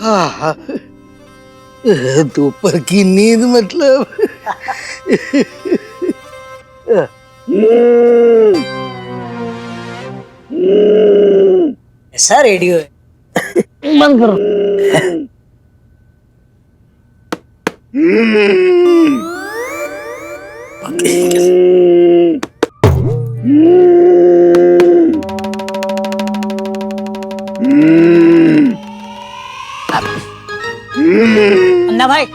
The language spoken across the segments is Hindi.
हाँ, दोपहर की नींद मतलब ऐसा रेडियो है। बंद करो। अन्ना भाई,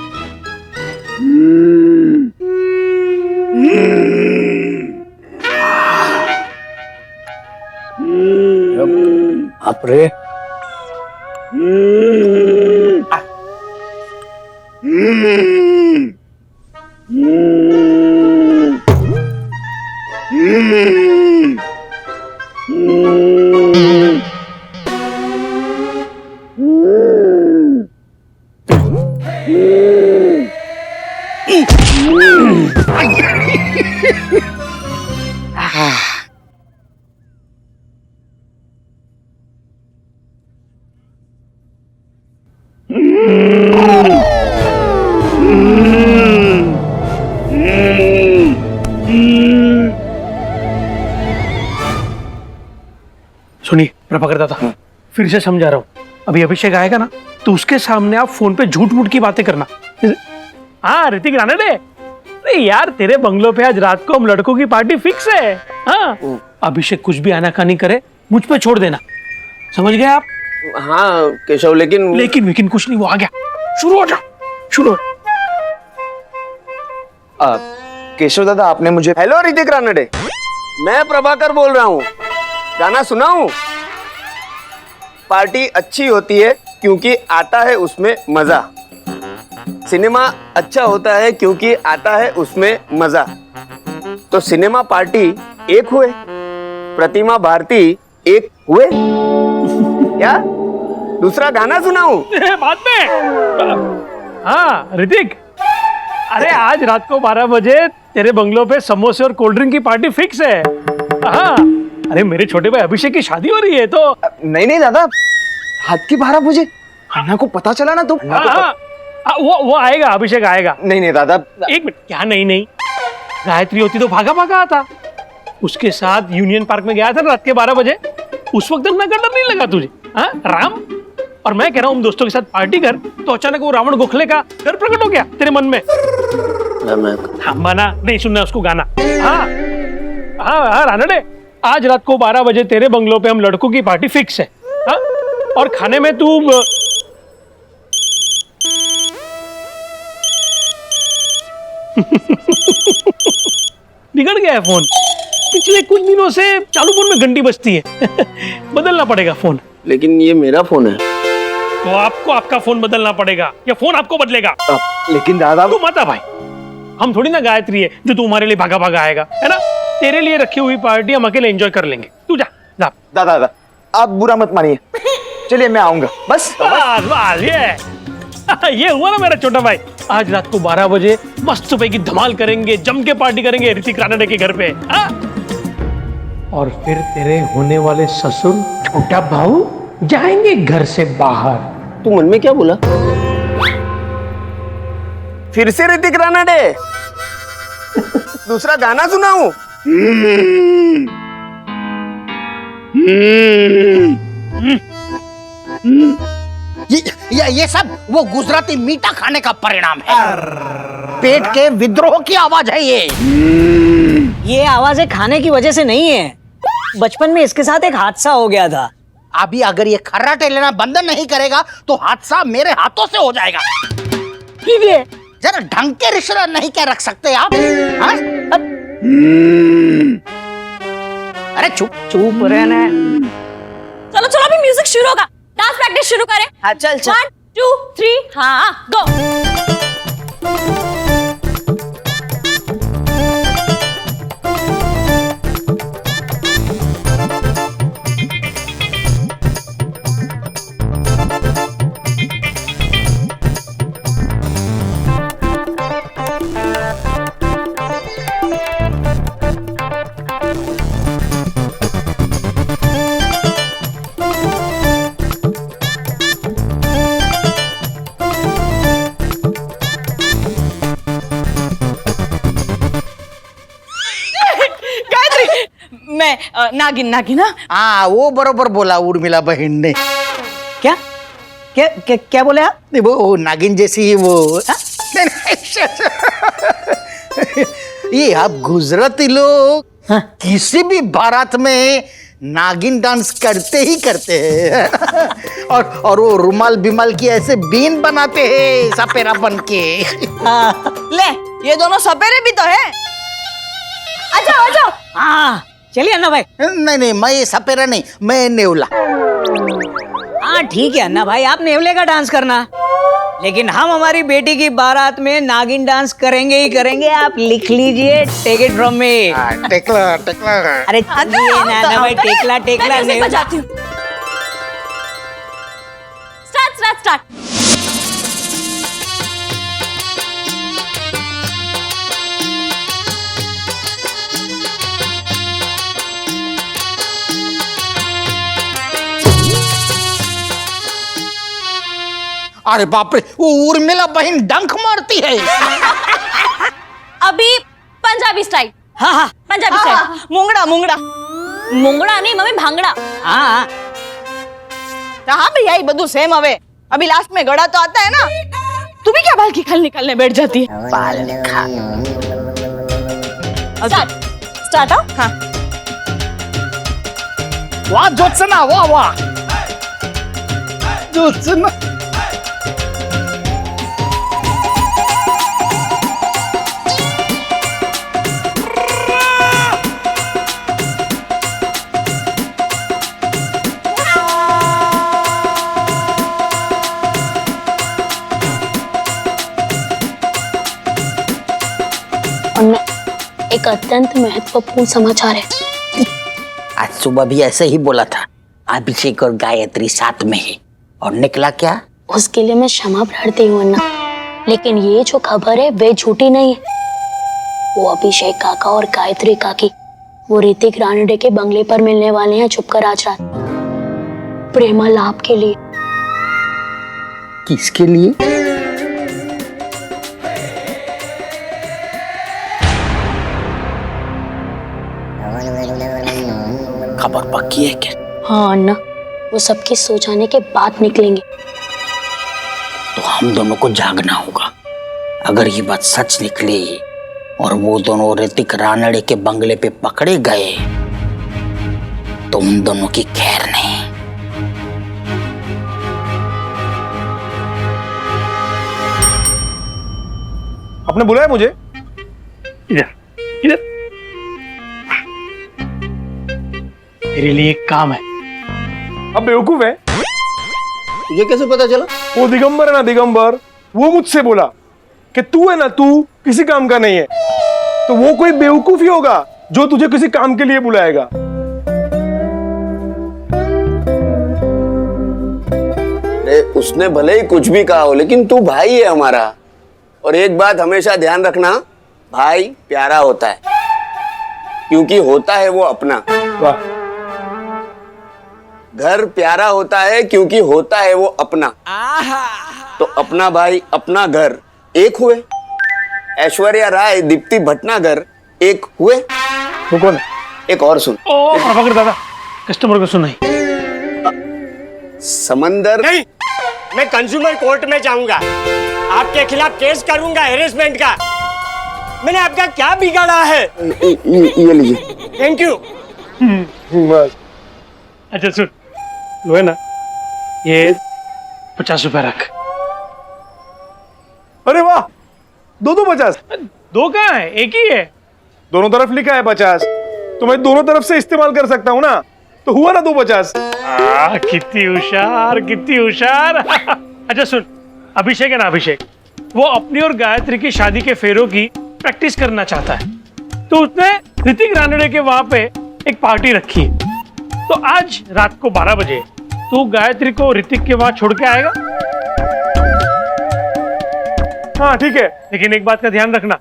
बाप रे। सुनिए प्रभाकर दादा, फिर से समझा रहा हूँ, अभी अभिषेक आएगा ना तो उसके सामने आप फोन पे झूठ मूठ की बातें करना। हाँ ऋतिक राणे दे, अरे यार तेरे बंगलों पे आज रात को हम लड़कों की पार्टी फिक्स है। हाँ अभिषेक कुछ भी आनाकानी करे मुझ पे छोड़ देना, समझ गए आप? हाँ केशव, लेकिन लेकिन कुछ नहीं, वो आ गया। शुरू हो जाओ, शुरू हो। केशव दादा आपने मुझे हेलो ऋतिक रानडे, मैं प्रभाकर बोल रहा हूँ, गाना सुनाऊं? पार्टी अच्छी होती है क्योंकि आता है उसमें मजा, सिनेमा अच्छा होता है क्योंकि आता है उसमें मजा, तो सिनेमा पार्टी एक हुए, प्रतिमा भारती एक हुए। क्या दूसरा गाना सुनाऊं? बाद में। हाँ ऋतिक, अरे आज रात को 12 बजे तेरे बंगलों पे समोसे और कोल्ड ड्रिंक की पार्टी फिक्स है। हाँ अरे मेरे छोटे भाई अभिषेक की शादी हो रही है तो। नहीं दादा, रात के 12 बजे अन्ना को पता चला ना तो वो आएगा, अभिषेक आएगा। नहीं दादा, एक मिनट, क्या नहीं, गायत्री होती तो भागा आता। उसके साथ यूनियन पार्क में गया था रात के 12 बजे, उस वक्त अन्ना का डर नहीं लगा तुझे? हाँ राम, और मैं कह रहा हूँ हम दोस्तों के साथ पार्टी कर, तो अचानक वो रावण गोखले का डर प्रकट हो गया तेरे मन में। हाँ बना नहीं सुनना उसको गाना। हाँ रानडे, आज रात को 12 बजे तेरे बंगलों पे हम लड़कों की पार्टी फिक्स है। हाँ? और खाने में तू बिगड़ गया है फोन, पिछले कुछ दिनों से चालू फोन में घंटी बजती है। बदलना पड़ेगा फोन। लेकिन ये मेरा फोन है। तो आपको आपका फोन बदलना पड़ेगा या फोन आपको बदलेगा? लेकिन दादा, तू मत आ भाई, हम थोड़ी ना गायत्री है जो तुम्हारे लिए भागा आएगा, है ना? तेरे लिए रखी हुई पार्टी हम अकेले एंजॉय कर लेंगे, तू जा। दादा आप बुरा मत मानिए, चलिए मैं आऊंगा बस। ये हुआ ना मेरा छोटा भाई, आज रात को 12 बजे मस्त रुपए की धमाल करेंगे, जम के पार्टी करेंगे ऋतिक रानडे के घर पे। और फिर तेरे होने वाले ससुर छोटा भाऊ जाएंगे घर से बाहर। तू मन में क्या बोला? फिर से ऋतिक रानडे दूसरा गाना सुनाऊं? ये सब वो गुजराती मीठा खाने का परिणाम है। पेट के विद्रोह की आवाज है ये आवाजें खाने की वजह से नहीं है, बचपन में इसके साथ एक हादसा हो गया था। अभी अगर ये खर्राटे लेना बंद नहीं करेगा तो हादसा मेरे हाथों से हो जाएगा। जरा ढंग के रिश्तेदार नहीं क्या रख सकते आप? हाँ? अरे चुप रहना। चलो अभी म्यूजिक शुरू होगा, डांस प्रैक्टिस शुरू करें। हाँ चल 1 2 3 हाँ गो। नागिन नागिन हाँ हाँ वो बरोबर बोला उर्मिला बहन ने। क्या क्या क्या, क्या बोले आप? नहीं, वो नागिन जैसी ही वो हाँ? ये आप गुजराती लोग हाँ। किसी भी बारात में नागिन डांस करते ही करते हैं। और वो रुमाल बिमाल की ऐसे बीन बनाते हैं सपेरा बन के। ले ये दोनों सपेरे भी तो है। आ जाओ आ जाओ। हाँ चलिए अन्ना भाई। नहीं नहीं मैं सपेरा नहीं, मैं नेवला। हाँ ठीक है अन्ना भाई, आप नेवले का डांस करना, लेकिन हम हमारी बेटी की बारात में नागिन डांस करेंगे ही करेंगे। आप लिख लीजिए, टेक इट फ्रॉम मी। टेकला टेकला। अरे चलिए ना अन्ना भाई, टेकला टेकला मैं नेवला। बजाती हूँ। Start start start. अरे बाप रे, वो उर्मिला बहन डंक मारती है। अभी पंजाबी स्टाइल। हाँ हाँ पंजाबी स्टाइल। मुंगड़ा मुंगड़ा मुंगड़ा नहीं मम्मी भांगड़ा। हाँ हाँ भैया ये बधु सेम हवे। अभी लास्ट में गड़ा तो आता है ना। तू भी क्या बाल की खल निकालने बैठ जाती है। स्टार्ट स्टार्ट हाँ। वाह ज्योत्सना, वाह वाह ज्योत्सना। एक अत्यंत महत्वपूर्ण समाचार है। आज सुबह भी ऐसे ही बोला था, अभिषेक और गायत्री साथ में है, और निकला क्या? उसके लिए मैं क्षमा प्रार्थी हूँ अन्ना, लेकिन ये जो खबर है वे झूठी नहीं है। वो अभिषेक काका और गायत्री काकी वो ऋतिक रानडे के बंगले पर मिलने वाले हैं छुपकर आज रात, प्रेमा लाभ के लिए। किसके लिए? खबर पक्की है क्या? हाँ अन्ना, वो सबके सो जाने के बाद निकलेंगे। तो हम दोनों को जागना होगा। अगर ये बात सच निकली और वो दोनों ऋतिक रानड़े के बंगले पे पकड़े गए तो उन दोनों की खैर नहीं। आपने बुलाया मुझे? इधर इधर, तेरे लिए एक काम है। अब बेवकूफ है। तुझे कैसे पता चला? वो दिगंबर है ना, दिगंबर, वो मुझसे बोला कि तू है ना, तू किसी काम का नहीं है। तो वो कोई बेवकूफ ही होगा जो तुझे किसी काम के लिए बुलाएगा। अरे उसने भले ही कुछ भी कहा हो, लेकिन तू भाई है हमारा। और एक बात हमेशा ध्यान रखना, भाई प्यारा होता है क्योंकि होता है वो अपना। वाह, घर प्यारा होता है क्योंकि होता है वो अपना। तो अपना भाई अपना घर एक हुए। ऐश्वर्या राय दीप्ति भटनागर एक हुए। वो कौन है? एक और सुन। ओ प्रभाकर दादा, कस्टमर को सुनाई। समंदर नहीं, मैं कंज्यूमर कोर्ट में जाऊंगा, आपके खिलाफ केस करूंगा हेरेसमेंट का। मैंने आपका क्या बिगाड़ा है? ये लीजिए। Thank you. बस। अच्छा सुन, वो है ना, ये 50 रुपए रख। अरे वाह, दो 50। दो कहाँ है, एक ही है। दोनों तरफ लिखा है 50, तो मैं दोनों तरफ से इस्तेमाल कर सकता हूँ ना, तो हुआ ना 250। कितनी होशियार, कितनी होशियार। अच्छा सुन, अभिषेक है ना, अभिषेक वो अपनी और गायत्री की शादी के फेरों की प्रैक्टिस करना चाहता है, तो उसने ऋतिक रानड़े के वहां पे एक पार्टी रखी है। तो आज रात को 12 बजे तू गायत्री को ऋतिक के वहां छोड़ के आएगा। हाँ ठीक है। लेकिन एक बात का ध्यान रखना,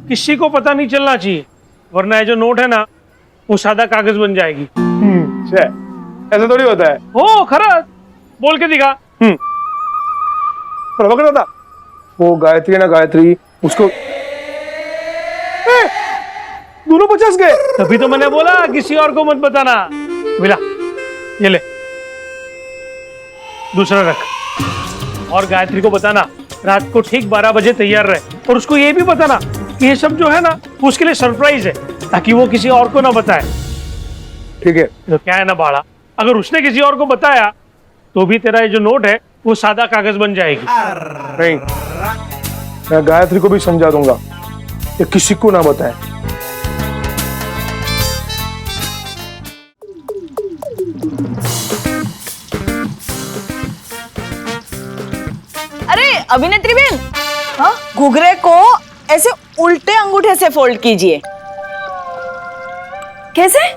किसी को पता नहीं चलना चाहिए, वरना ये जो नोट है ना वो सादा कागज बन जाएगी। ऐसा थोड़ी होता है। ओ खरच, बोल के दिखा। प्रभाकर दादा, वो गायत्री है ना, गायत्री, उसको दोनों 50 गए। तभी तो मैंने बोला किसी और को मत बताना। मिला, ये ले, दूसरा रख। और गायत्री को बताना रात को ठीक 12 बजे तैयार रहे, और उसको ये भी बताना कि ये सब जो है ना उसके लिए सरप्राइज है, ताकि वो किसी और को ना बताए। ठीक है। तो क्या है ना बाड़ा, अगर उसने किसी और को बताया तो भी तेरा ये जो नोट है वो सादा कागज बन जाएगी। नहीं, मैं गायत्री को भी समझा दूंगा कि किसी को ना बताए। अरे अभिनेत्री बेन, हाँ, घुघरे को ऐसे उल्टे अंगूठे से फोल्ड कीजिए। कैसे?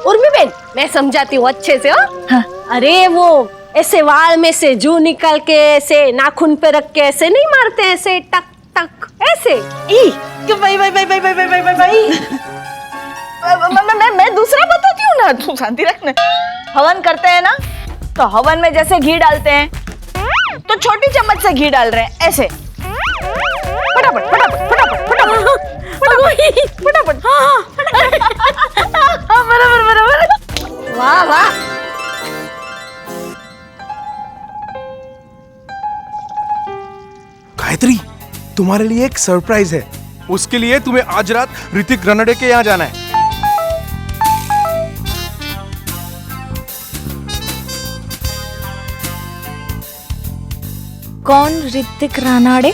उर्मी बेन, मैं समझाती हूँ अच्छे से। हाँ? अरे वो ऐसे वाल में से जू निकाल के ऐसे नाखून पे रख के ऐसे नहीं मारते, ऐसे टक टक ऐसे। भाई भाई भाई भाई भाई भाई भाई भाई मैं दूसरा बताती हूँ ना, तू शांति रखना। हवन करते हैं ना, तो हवन में जैसे घी डालते हैं तो छोटी चम्मच से घी डाल रहे हैं, ऐसे फटाफट फटाफट फटाफट फटाफट फटाफट। हाँ बराबर बराबर। वाह वाह। गायत्री, तुम्हारे लिए एक सरप्राइज है। उसके लिए तुम्हें आज रात ऋतिक रानडे के यहाँ जाना है। कौन ऋतिक रानाडे?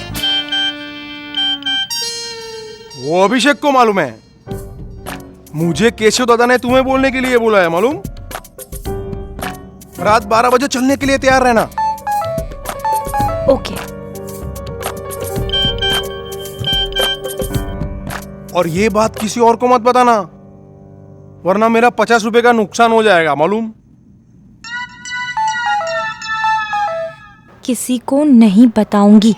वो अभिषेक को मालूम है। मुझे केशव दादा ने तुम्हें बोलने के लिए बोला है, मालूम। रात 12 बजे चलने के लिए तैयार रहना। ओके। और ये बात किसी और को मत बताना, वरना मेरा 50 रुपए का नुकसान हो जाएगा, मालूम। किसी को नहीं बताऊंगी।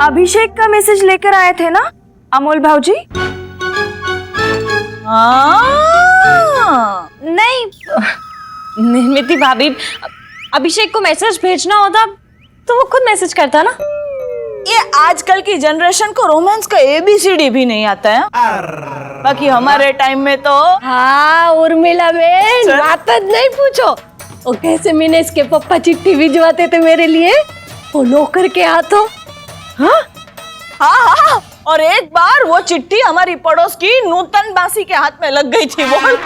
अभिषेक का मैसेज लेकर आए थे ना अमोल भाऊजी? नहीं, निर्मिति भाभी, अभिषेक को मैसेज भेजना होता तो वो खुद मैसेज करता ना। ये आजकल की जनरेशन को रोमांस का ABCD भी नहीं आता है। बाकी हमारे टाइम में तो हाँ उर्मिला बेन, बात नहीं पूछो। वो कैसे मिनेश के पप्पा चिट्ठी भिजवाते थे मेरे लिए, वो नौकर के हाथों। हाँ हाँ हाँ, और एक बार वो चिट्ठी हमारी पड़ोस की नूतन बासी के हाथ में लग गई थी। बोल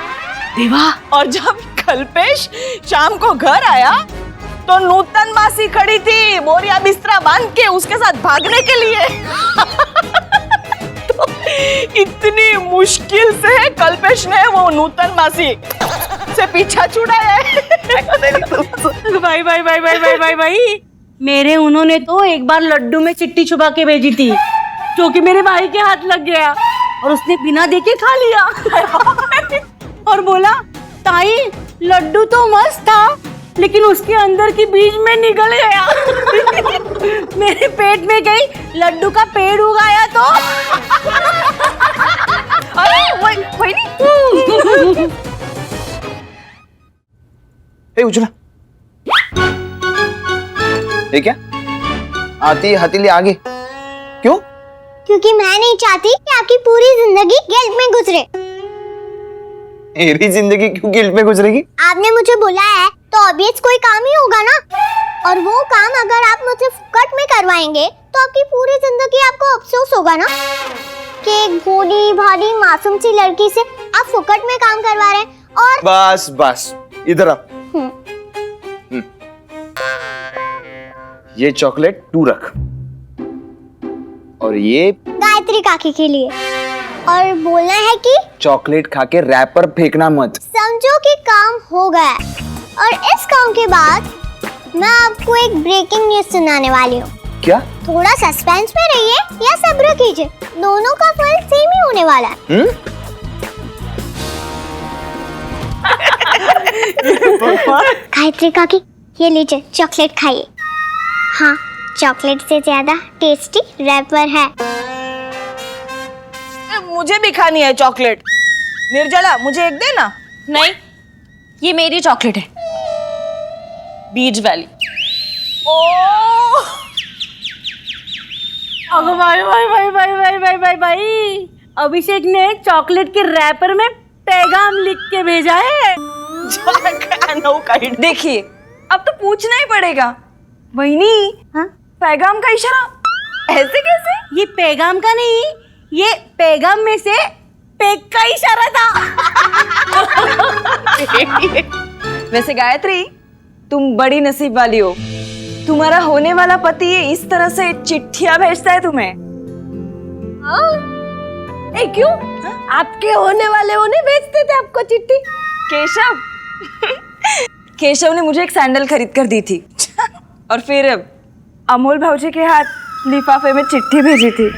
देवा। और जब कल्पेश शाम को घर आया तो नूतन मासी खड़ी थी बोरिया बिस्तरा बांध के उसके साथ भागने के लिए। तो इतनी मुश्किल से कल्पेश ने वो नूतन मासी से पीछा छुड़ाया है। भाई भाई भाई भाई भाई भाई भाई, मेरे उन्होंने तो एक बार लड्डू में चिट्ठी छुपा के भेजी थी, जो कि मेरे भाई के हाथ लग गया और उसने बिना देखे खा लिया। और बोला, ताई लड्डू तो मस्त था, लेकिन उसके अंदर की बीज में निकल गया। मेरे पेट में गई, लड्डू का पेड़ उगाया तो। अरे वही नहीं। ए उजला, ये क्या? आती हथेली आगे क्यों? क्योंकि मैं नहीं चाहती कि आपकी पूरी जिंदगी गिल्ट में गुजरे। मेरी जिंदगी क्यों गिल्ट में गुजरेगी? आपने मुझे बुलाया है तो ऑब्वियस कोई काम ही होगा ना, और वो काम अगर आप मुझसे फुकट में करवाएंगे तो आपकी पूरी जिंदगी आपको अफसोस होगा ना कि एक भोली भाली मासूम सी लड़की से आप फुकट में काम करवा रहे हैं। और बस बस इधर आ। ये चॉकलेट तू रख, और ये गायत्री काकी के लिए, और बोलना है कि चॉकलेट खा के रैपर फेंकना मत। समझो कि काम हो गया है। और इस काम के बाद मैं आपको एक ब्रेकिंग न्यूज सुनाने वाली हूँ। क्या? थोड़ा सस्पेंस में रहिए या सब्र कीजिए, दोनों का फल सेम ही होने वाला है। गायत्री काकी, ये लीजिए चॉकलेट खाइए। हाँ, चॉकलेट से ज्यादा टेस्टी रैपर है। मुझे भी खानी है चॉकलेट। निर्जला, मुझे एक दे ना। नहीं, ये मेरी चॉकलेट है, बीच वाली। ओ अगो भाई भाई भाई भाई भाई भाई भाई भाई, अभिषेक ने चॉकलेट के रैपर में पैगाम लिख के भेजा है। देखिए, अब तो पूछना ही पड़ेगा। वहीनी, हाँ? पैगाम का इशारा ऐसे कैसे? ये पैगाम का नहीं, ये पैगाम में से पेग का इशारा था। वैसे गायत्री, तुम बड़ी नसीब वाली हो। तुम्हारा होने वाला पति इस तरह से चिट्ठियां भेजता है तुम्हें। ए क्यों? आपके होने वाले होने भेजते थे आपको चिट्ठी? केशव केशव ने मुझे एक सैंडल खरीद कर दी थी और फिर अमोल भाऊजी के हाथ लिफाफे में चिट्ठी भेजी थी।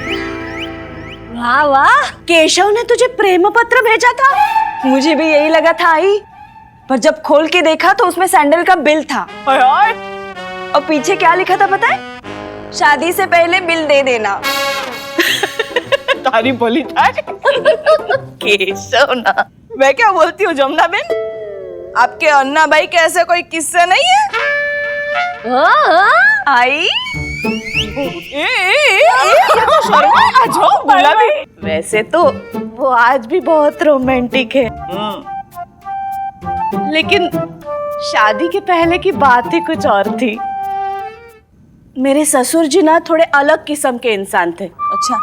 वाह वाह, केशव ने तुझे प्रेम पत्र भेजा था? मुझे भी यही लगा था आई, पर जब खोल के देखा तो उसमें सैंडल का बिल था। और पीछे क्या लिखा था पता है? शादी से पहले बिल दे देना। तारी बोली था केशव ना। मैं क्या बोलती हूँ जमुना बेन, आपके अन्ना भाई के ऐसे कोई किस्से नहीं है? आई वैसे तो वो आज भी बहुत रोमांटिक है, लेकिन शादी के पहले की बात ही कुछ और थी। मेरे ससुर जी ना थोड़े अलग किस्म के इंसान थे। अच्छा,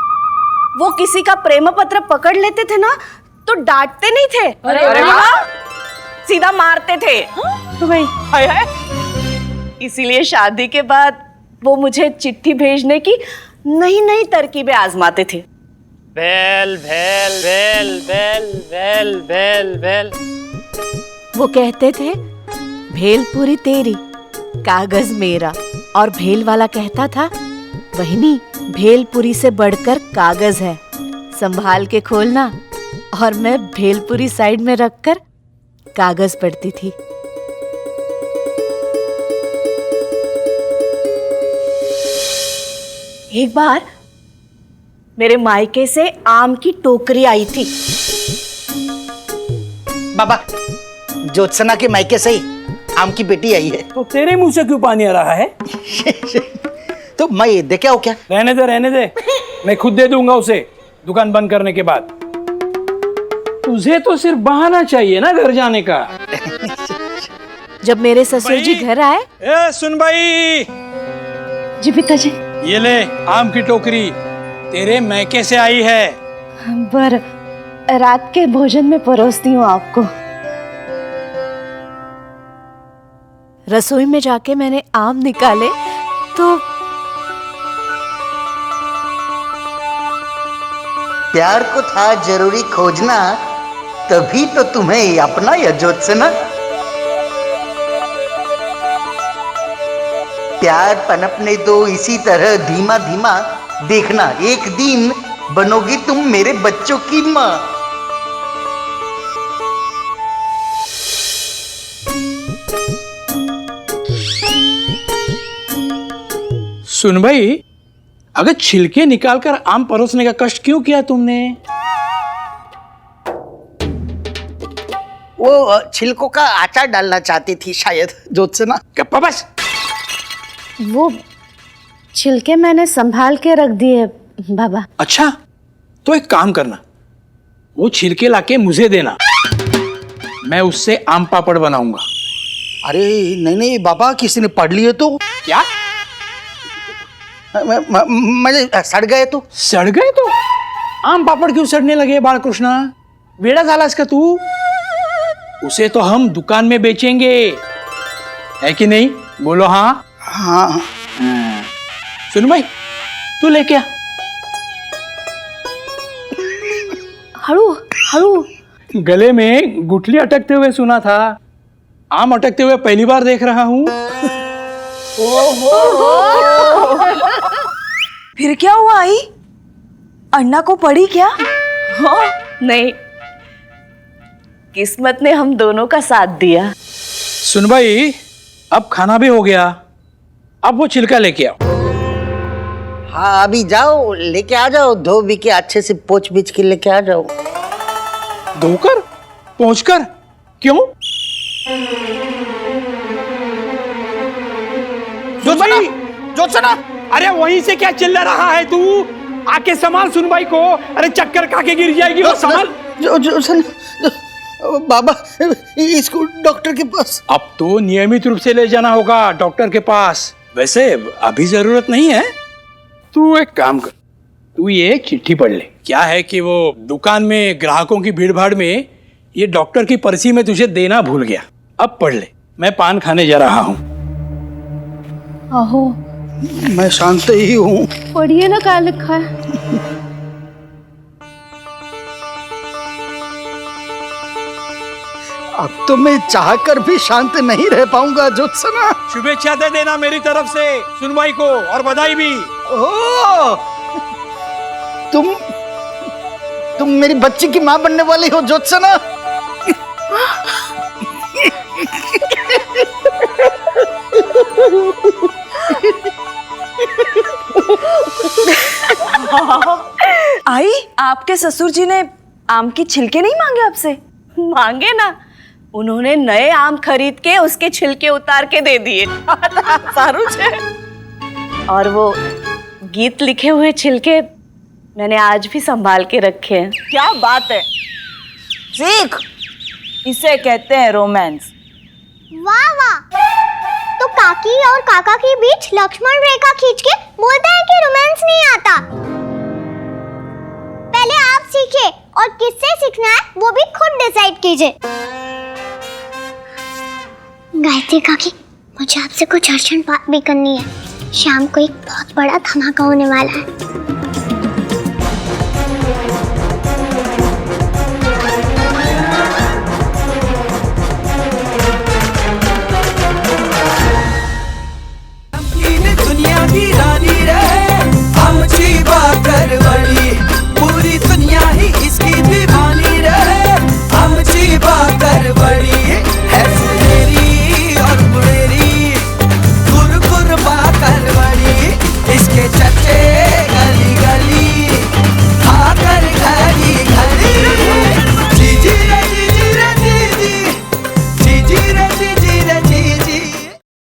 वो किसी का प्रेम पत्र पकड़ लेते थे ना तो डांटते नहीं थे। अरे वाह, सीधा मारते थे। तो भाई हाय हाय, इसीलिए शादी के बाद वो मुझे चिट्ठी भेजने की नई नई तरकीबें आजमाते थे। बेल बेल बेल बेल बेल बेल बेल। वो कहते थे भेलपुरी तेरी, कागज मेरा, और भेल वाला कहता था बहनी भेलपुरी से बढ़कर कागज है, संभाल के खोलना। और मैं भेलपुरी साइड में रखकर कागज पढ़ती थी। एक बार मेरे मायके से आम की टोकरी आई थी। बाबा, ज्योत्सना के मायके से ही आम की बेटी आई है। तो तेरे मुंह से क्यों पानी आ रहा है? तो मैं दे क्या हो क्या? रहने दे, मैं खुद दे दूंगा उसे दुकान बंद करने के बाद। तुझे तो सिर्फ बहाना चाहिए ना घर जाने का। जब मेरे ससुर जी घर आए, ए सुन भाई, जी पिताजी, ये ले आम की टोकरी, तेरे मैके से आई है। पर रात के भोजन में परोसती हूँ आपको। रसोई में जाके मैंने आम निकाले तो प्यार को था जरूरी खोजना, तभी तो तुम्हें अपना या ज्योत्सना। प्यार पनपने दो इसी तरह धीमा धीमा, देखना एक दिन बनोगी तुम मेरे बच्चों की माँ। सुन भाई, अगर छिलके निकालकर आम परोसने का कष्ट क्यों किया तुमने? वो छिलकों का आचार डालना चाहती थी शायद ज्योत्सना। क्या बस? वो छिलके मैंने संभाल के रख दिए बाबा। अच्छा, तो एक काम करना, वो छिलके लाके मुझे देना, मैं उससे आम पापड़ बनाऊंगा। अरे नहीं बाबा, किसी ने पढ़ लिए तो क्या? मैं सड़ गए तो? सड़ गए तो? आम पापड़ क्यों सड़ने लगे बालकृष्णा? बेड़ा झाला इसका तू। उसे तो हम दुकान में बेचेंगे, है कि नहीं? बोलो हाँ। हाँ। सुन भाई, तू लेके आ। हड़ू हड़ू। गले में गुठली अटकते हुए सुना था, आम अटकते हुए पहली बार देख रहा हूँ। फिर क्या हुआ आई? अन्ना को पड़ी क्या? नहीं, किस्मत ने हम दोनों का साथ दिया। सुन भाई, अब खाना भी हो गया, अब वो छिलका लेके आओ। हाँ अभी जाओ, लेके आ जाओ, धो भी के अच्छे से पोंछ बीछ के लेके आ जाओ। धोकर? पोंछकर? क्यों? जोत्सना, जोत्सना, अरे वहीं से क्या चिल्ला रहा है तू? आके संभाल सुनबाई को। अरे चक्कर खा के गिर जाएगी वो, संभाल। बाबा, इसको डॉक्टर के पास। अब तो नियमित रूप से ले जाना होगा डॉक्टर के पास। वैसे अभी जरूरत नहीं है। तू एक काम कर, तू ये चिट्ठी पढ़ ले। क्या है कि वो दुकान में ग्राहकों की भीड़ भाड़ में ये डॉक्टर की पर्ची में तुझे देना भूल गया। अब पढ़ ले, मैं पान खाने जा रहा हूँ। आहो, मैं शांत ही हूँ। पढ़िए ना क्या लिखा है। अब तो मैं चाहकर भी शांत नहीं रह पाऊंगा ज्योत्सना। शुभेच्छा दे देना मेरी तरफ से सुनवाई को, और बधाई भी। ओ, तुम मेरी बच्ची की माँ बनने वाली हो ज्योत्सना। आई, आपके ससुर जी ने आम के छिलके नहीं मांगे आपसे? मांगे ना, उन्होंने नए आम खरीद के उसके छिलके उतार के दे दिए। सारू छे। और वो गीत लिखे हुए छिलके मैंने आज भी संभाल के रखे हैं। क्या बात है, सीख, इसे कहते हैं रोमांस। वाह वाह, तो काकी और काका के बीच लक्ष्मण रेखा खींच के बोलता है कि रोमांस नहीं आता। पहले आप सीखिए, और किससे सीखना है वो भी खुद डिसाइड कीजिए। गायत्री काकी, मुझे आपसे कुछ अर्जेंट बात भी करनी है। शाम को एक बहुत बड़ा धमाका होने वाला है।